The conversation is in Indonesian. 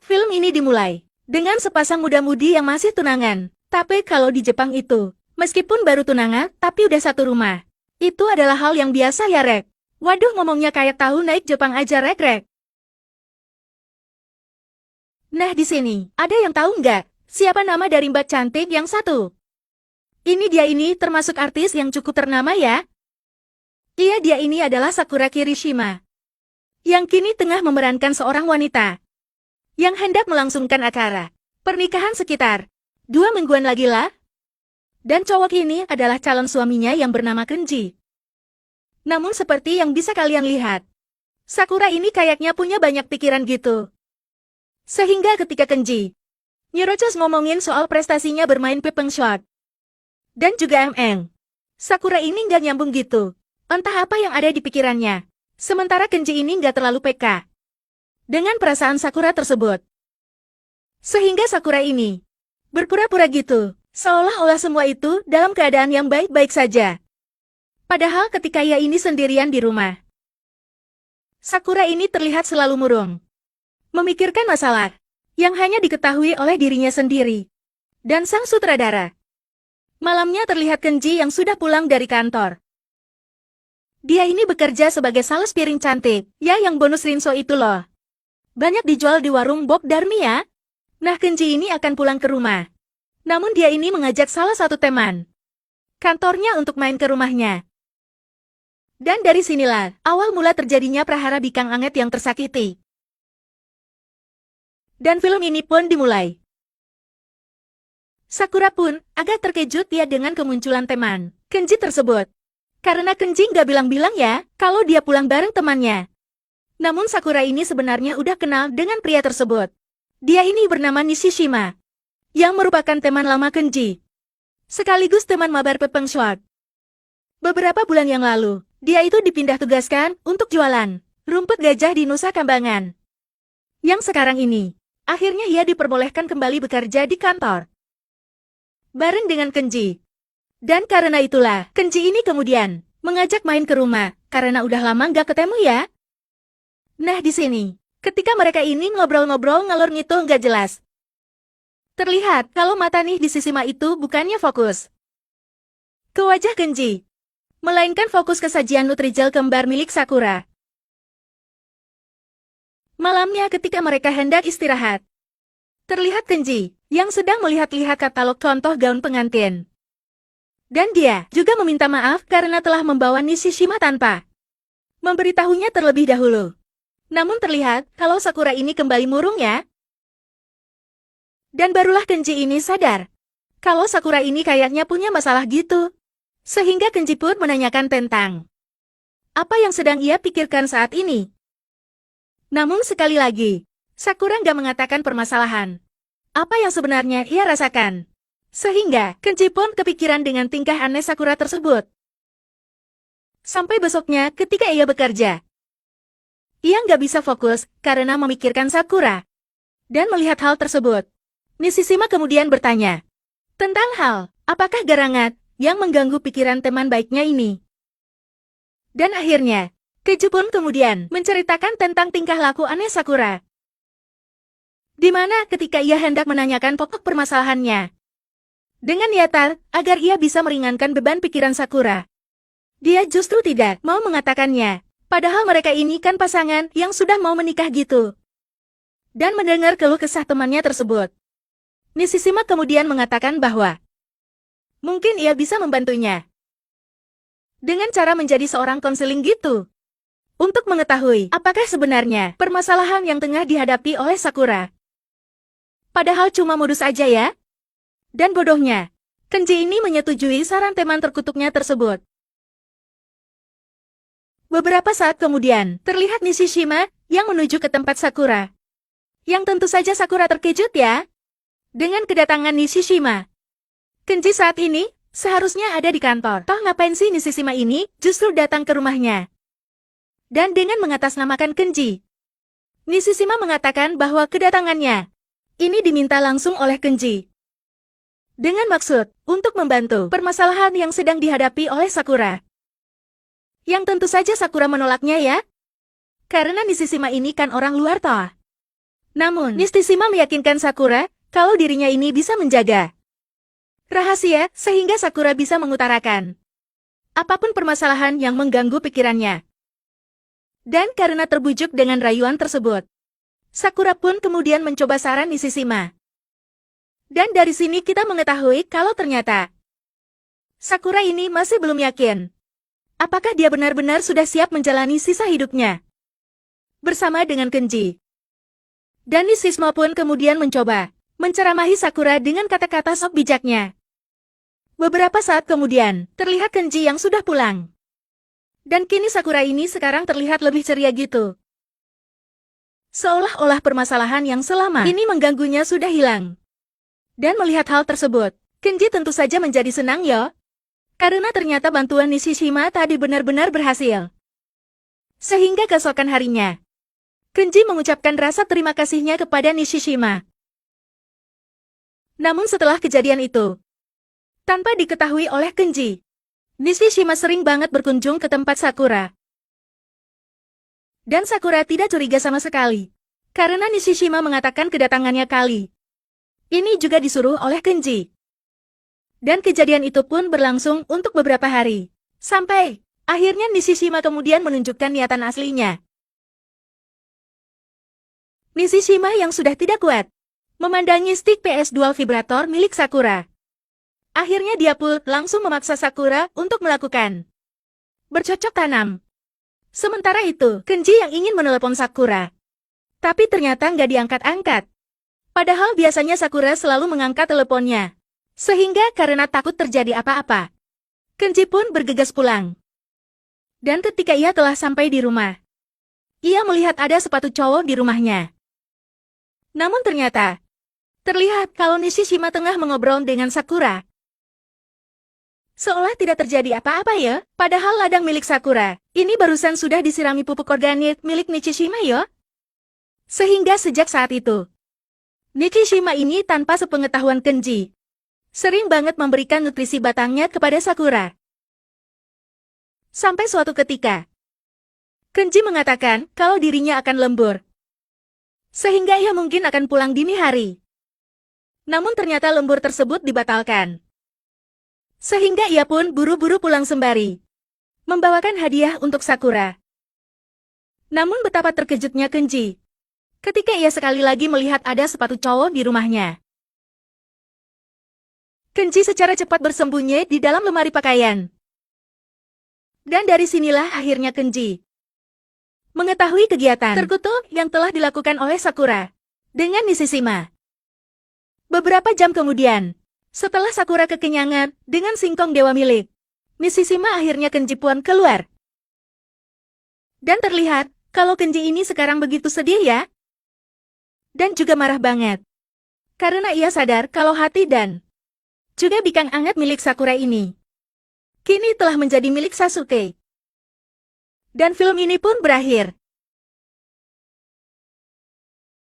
Film ini dimulai dengan sepasang muda-mudi yang masih tunangan. Tapi kalau di Jepang itu, meskipun baru tunangan, tapi udah satu rumah. Itu adalah hal yang biasa ya, Rek. Waduh, ngomongnya kayak tahu naik Jepang aja, Rek. Nah, di sini, ada yang tahu nggak? Siapa nama dari Mbak cantik yang satu? Ini termasuk artis yang cukup ternama ya. Iya, dia ini adalah Sakura Kirishima. Yang kini tengah memerankan seorang wanita yang hendak melangsungkan akad pernikahan sekitar 2 mingguan lagi lah. Dan cowok ini adalah calon suaminya yang bernama Kenji. Namun seperti yang bisa kalian lihat, Sakura ini kayaknya punya banyak pikiran gitu. Sehingga ketika Kenji nyerocos ngomongin soal prestasinya bermain pepeng shot dan juga MN, Sakura ini nggak nyambung gitu. Entah apa yang ada di pikirannya. Sementara Kenji ini nggak terlalu peka dengan perasaan Sakura tersebut. Sehingga Sakura ini berpura-pura gitu, seolah-olah semua itu dalam keadaan yang baik-baik saja. Padahal ketika ia ini sendirian di rumah, Sakura ini terlihat selalu murung, memikirkan masalah yang hanya diketahui oleh dirinya sendiri dan sang sutradara. Malamnya terlihat Kenji yang sudah pulang dari kantor. Dia ini bekerja sebagai sales piring cantik, ya yang bonus Rinso itu loh. Banyak dijual di warung Bob Darmi ya. Nah, Kenji ini akan pulang ke rumah. Namun dia ini mengajak salah satu teman kantornya untuk main ke rumahnya. Dan dari sinilah awal mula terjadinya prahara Bikang Anget yang tersakiti. Dan film ini pun dimulai. Sakura pun agak terkejut ya dengan kemunculan teman Kenji tersebut. Karena Kenji nggak bilang-bilang ya, kalau dia pulang bareng temannya. Namun Sakura ini sebenarnya udah kenal dengan pria tersebut. Dia ini bernama Nishishima, yang merupakan teman lama Kenji, sekaligus teman mabar pepeng shot. Beberapa bulan yang lalu, dia itu dipindah tugaskan untuk jualan rumput gajah di Nusa Kambangan. Yang sekarang ini, akhirnya ia diperbolehkan kembali bekerja di kantor bareng dengan Kenji. Dan karena itulah, Kenji ini kemudian mengajak main ke rumah, karena udah lama nggak ketemu ya. Nah di sini, ketika mereka ini ngobrol-ngobrol ngalor ngidul nggak jelas, terlihat kalau mata nih di sisi Ma itu bukannya fokus ke wajah Kenji, melainkan fokus ke sajian Nutrijel kembar milik Sakura. Malamnya ketika mereka hendak istirahat, terlihat Kenji yang sedang melihat-lihat katalog contoh gaun pengantin. Dan dia juga meminta maaf karena telah membawa Nishishima tanpa memberitahunya terlebih dahulu. Namun terlihat kalau Sakura ini kembali murung ya. Dan barulah Kenji ini sadar kalau Sakura ini kayaknya punya masalah gitu. Sehingga Kenji pun menanyakan tentang apa yang sedang ia pikirkan saat ini. Namun sekali lagi, Sakura nggak mengatakan permasalahan apa yang sebenarnya ia rasakan. Sehingga, Kenji pun kepikiran dengan tingkah aneh Sakura tersebut. Sampai besoknya ketika ia bekerja, ia nggak bisa fokus karena memikirkan Sakura. Dan melihat hal tersebut, Nishishima kemudian bertanya tentang hal, apakah garangat yang mengganggu pikiran teman baiknya ini. Dan akhirnya, Kenji pun kemudian menceritakan tentang tingkah laku aneh Sakura. Di mana ketika ia hendak menanyakan pokok permasalahannya, dengan niatan agar ia bisa meringankan beban pikiran Sakura, dia justru tidak mau mengatakannya. Padahal mereka ini kan pasangan yang sudah mau menikah gitu. Dan mendengar keluh kesah temannya tersebut, Nishishima kemudian mengatakan bahwa mungkin ia bisa membantunya dengan cara menjadi seorang konseling gitu, untuk mengetahui apakah sebenarnya permasalahan yang tengah dihadapi oleh Sakura. Padahal cuma modus aja ya. Dan bodohnya, Kenji ini menyetujui saran teman terkutuknya tersebut. Beberapa saat kemudian, terlihat Nishishima yang menuju ke tempat Sakura. Yang tentu saja Sakura terkejut ya dengan kedatangan Nishishima. Kenji saat ini seharusnya ada di kantor. Toh ngapain sih Nishishima ini justru datang ke rumahnya? Dan dengan mengatasnamakan Kenji, Nishishima mengatakan bahwa kedatangannya ini diminta langsung oleh Kenji dengan maksud untuk membantu permasalahan yang sedang dihadapi oleh Sakura. Yang tentu saja Sakura menolaknya ya. Karena Nishishima ini kan orang luar toh. Namun, Nishishima meyakinkan Sakura kalau dirinya ini bisa menjaga rahasia sehingga Sakura bisa mengutarakan apapun permasalahan yang mengganggu pikirannya. Dan karena terbujuk dengan rayuan tersebut, Sakura pun kemudian mencoba saran Nishishima. Dan dari sini kita mengetahui kalau ternyata Sakura ini masih belum yakin apakah dia benar-benar sudah siap menjalani sisa hidupnya bersama dengan Kenji. Dan Nishishima pun kemudian mencoba menceramahi Sakura dengan kata-kata sok bijaknya. Beberapa saat kemudian, terlihat Kenji yang sudah pulang. Dan kini Sakura ini sekarang terlihat lebih ceria gitu. Seolah-olah permasalahan yang selama ini mengganggunya sudah hilang. Dan melihat hal tersebut, Kenji tentu saja menjadi senang yo. Karena ternyata bantuan Nishishima tadi benar-benar berhasil. Sehingga keesokan harinya, Kenji mengucapkan rasa terima kasihnya kepada Nishishima. Namun setelah kejadian itu, tanpa diketahui oleh Kenji, Nishishima sering banget berkunjung ke tempat Sakura. Dan Sakura tidak curiga sama sekali, karena Nishishima mengatakan kedatangannya kali ini juga disuruh oleh Kenji. Dan kejadian itu pun berlangsung untuk beberapa hari. Sampai, akhirnya Nishishima kemudian menunjukkan niatan aslinya. Nishishima yang sudah tidak kuat memandangi stick PS Dual Vibrator milik Sakura. Akhirnya dia pun langsung memaksa Sakura untuk melakukan bercocok tanam. Sementara itu, Kenji yang ingin menelepon Sakura. Tapi ternyata nggak diangkat-angkat. Padahal biasanya Sakura selalu mengangkat teleponnya. Sehingga karena takut terjadi apa-apa, Kenji pun bergegas pulang. Dan ketika ia telah sampai di rumah, ia melihat ada sepatu cowok di rumahnya. Namun ternyata, terlihat kalau Nishishima tengah mengobrol dengan Sakura. Seolah tidak terjadi apa-apa ya, padahal ladang milik Sakura, ini barusan sudah disirami pupuk organik milik Nishishima ya. Sehingga sejak saat itu, Nishishima ini tanpa sepengetahuan Kenji, sering banget memberikan nutrisi batangnya kepada Sakura. Sampai suatu ketika, Kenji mengatakan kalau dirinya akan lembur. Sehingga ia mungkin akan pulang dini hari. Namun ternyata lembur tersebut dibatalkan. Sehingga ia pun buru-buru pulang sembari membawakan hadiah untuk Sakura. Namun betapa terkejutnya Kenji ketika ia sekali lagi melihat ada sepatu cowok di rumahnya. Kenji secara cepat bersembunyi di dalam lemari pakaian. Dan dari sinilah akhirnya Kenji mengetahui kegiatan terkutuk yang telah dilakukan oleh Sakura dengan Nishishima. Beberapa jam kemudian, setelah Sakura kekenyangan dengan singkong dewa milik Nishishima, akhirnya Kenji pun keluar. Dan terlihat kalau Kenji ini sekarang begitu sedih ya. Dan juga marah banget. Karena ia sadar kalau hati dan juga bikang anget milik Sakura ini kini telah menjadi milik Sasuke. Dan film ini pun berakhir.